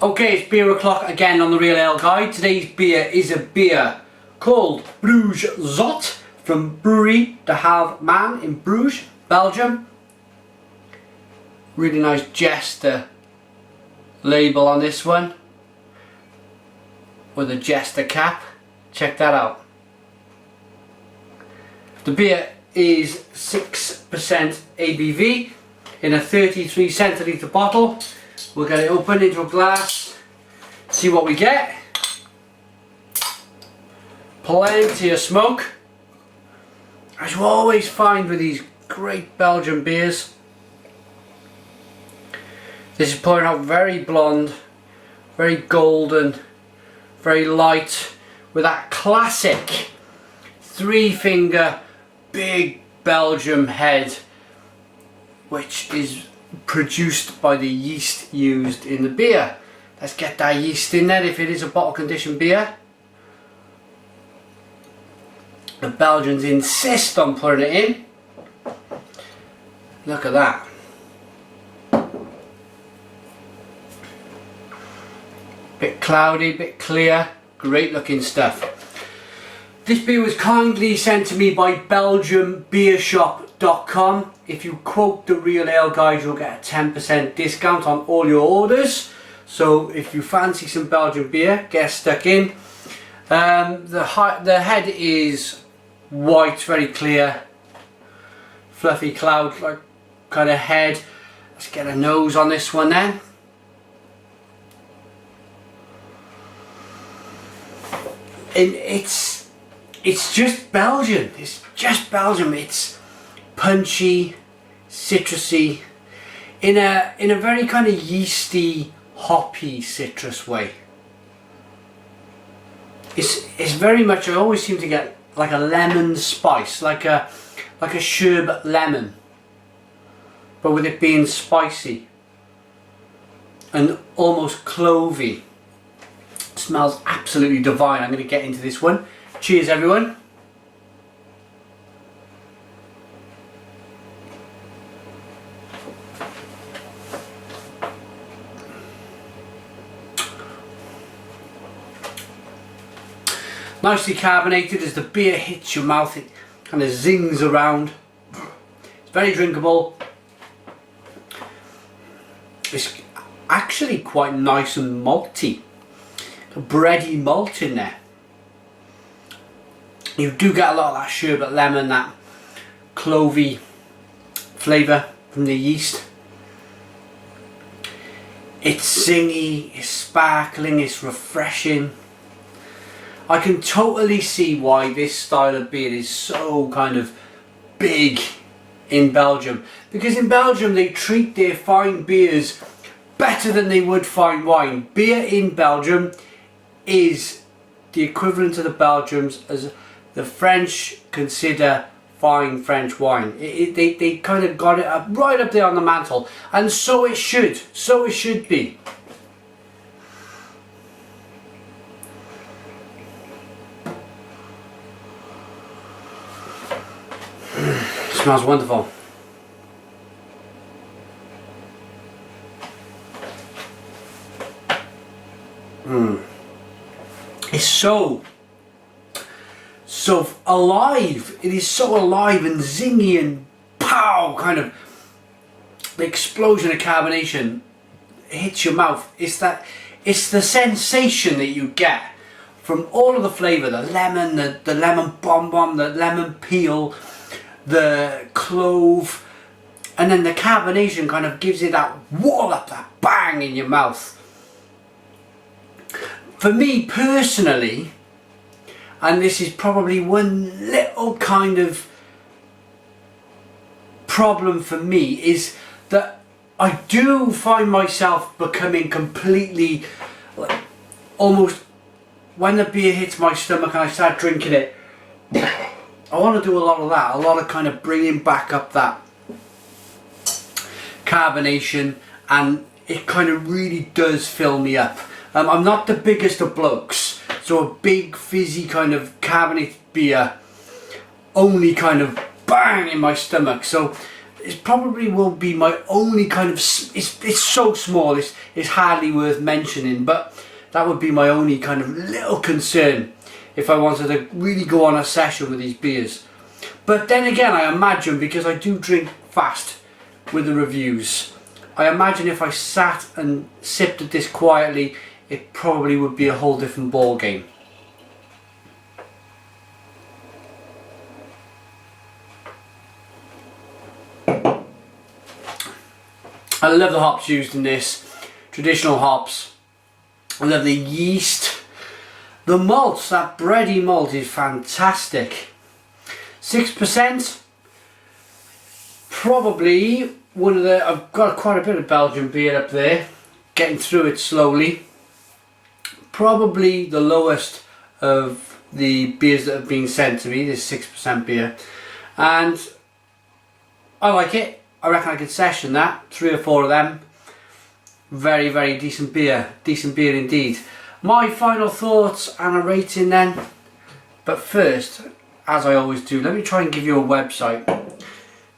Okay, it's beer o'clock again on the Real Ale Guide. Today's beer is a beer called Brugse Zot from Brouwerij De Halve Maan in Bruges, Belgium. Really nice Jester label on this one with a Jester cap. Check that out. The beer is 6% ABV in a 33 centilitre bottle. We'll get it open into a glass, see what we get. Plenty of smoke. As you always find with these great Belgian beers. This is pouring out very blonde, very golden, very light, with that classic 3-finger big Belgium head, which is produced by the yeast used in the beer. Let's get that yeast in there if it is a bottle conditioned beer. The Belgians insist on putting it in. Look at that. Bit cloudy, bit clear, great looking stuff. This beer was kindly sent to me by BelgiumBeershop.com. If you quote the Real Ale Guide, you'll get a 10% discount on all your orders. So if you fancy some Belgian beer, get stuck in. The head is white, very clear, fluffy cloud like kind of head. Let's get a nose on this one then. And it's just Belgian. It's just Belgium. It's punchy, citrusy, in a very kind of yeasty, hoppy, citrus way. It's very much. I always seem to get like a lemon spice, like a sherbet lemon, but with it being spicy and almost clovey. Smells absolutely divine. I'm going to get into this one. Cheers everyone. Nicely carbonated. As the beer hits your mouth, it kind of zings around. It's very drinkable. It's actually quite nice and malty. A bready malt in there. You do get a lot of that sherbet lemon, that clovey flavour from the yeast. It's zingy, it's sparkling, it's refreshing. I can totally see why this style of beer is so kind of big in Belgium. Because in Belgium they treat their fine beers better than they would fine wine. Beer in Belgium is the equivalent to the Belgians as the French consider fine French wine. They kind of got it up right up there on the mantle, and so it should be. Smells wonderful. It's so alive. It is so alive and zingy and pow, kind of the explosion of carbonation hits your mouth. It's the sensation that you get from all of the flavour, the lemon, the lemon bomb, the lemon peel, the clove, and then the carbonation kind of gives it that wallop, that bang in your mouth. For me personally, and this is probably one little kind of problem for me, is that I do find myself becoming completely, like, almost, when the beer hits my stomach and I start drinking it, I want to do a lot of that, a lot of kind of bringing back up that carbonation, and it kind of really does fill me up. I'm not the biggest of blokes, so a big fizzy kind of carbonated beer only kind of bang in my stomach. So it probably will be my only kind of, it's so small, it's hardly worth mentioning, but that would be my only kind of little concern if I wanted to really go on a session with these beers. But then again, I imagine, because I do drink fast with the reviews, I imagine if I sat and sipped at this quietly, it probably would be a whole different ball game. I love the hops used in this, traditional hops. I love the yeast. The malt, that bready malt is fantastic. 6%, probably one of the, I've got quite a bit of Belgian beer up there, getting through it slowly. Probably the lowest of the beers that have been sent to me, this 6% beer. And I like it. I reckon I could session that, 3 or 4 of them. Very, very decent beer indeed. My final thoughts and a rating then. But first, as I always do, let me try and give you a website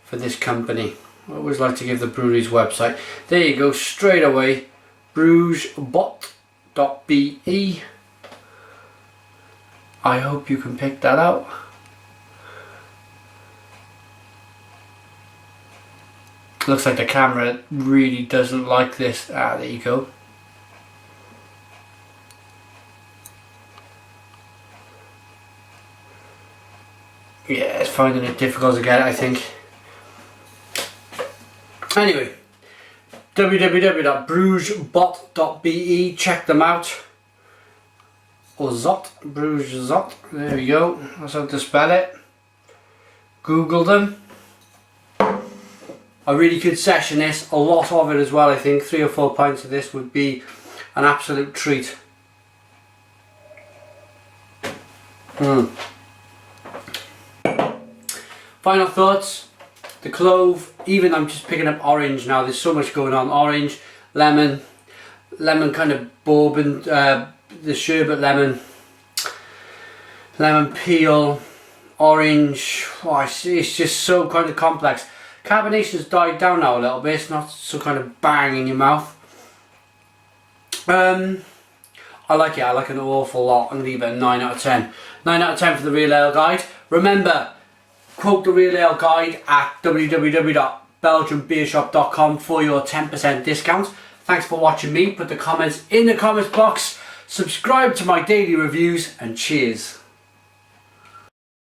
for this company. I always like to give the brewery's website. There you go, straight away, brugse.be. I hope you can pick that out. Looks like the camera really doesn't like this. Ah, there you go. Yeah, it's finding it difficult to get it, I think. Anyway, www.brugse.be, check them out. Or Zot, Brugse Zot, there we go, that's how to spell it. Google them. I really could session this, a lot of it as well. I think 3 or 4 pints of this would be an absolute treat. Final thoughts, the clove, even I'm just picking up orange now, there's so much going on. Orange, lemon kind of bourbon, the sherbet lemon peel, orange. Oh, it's just so kind of complex. Carbonation's died down now a little bit, it's not so kind of bang in your mouth. I like it, I like it an awful lot. I'm going to give it a 9 out of 10. 9 out of 10 for the Real Ale Guide. Remember, quote the Real Ale Guide at www.belgianbeershop.com for your 10% discount. Thanks for watching me. Put the comments in the comments box. Subscribe to my daily reviews and cheers.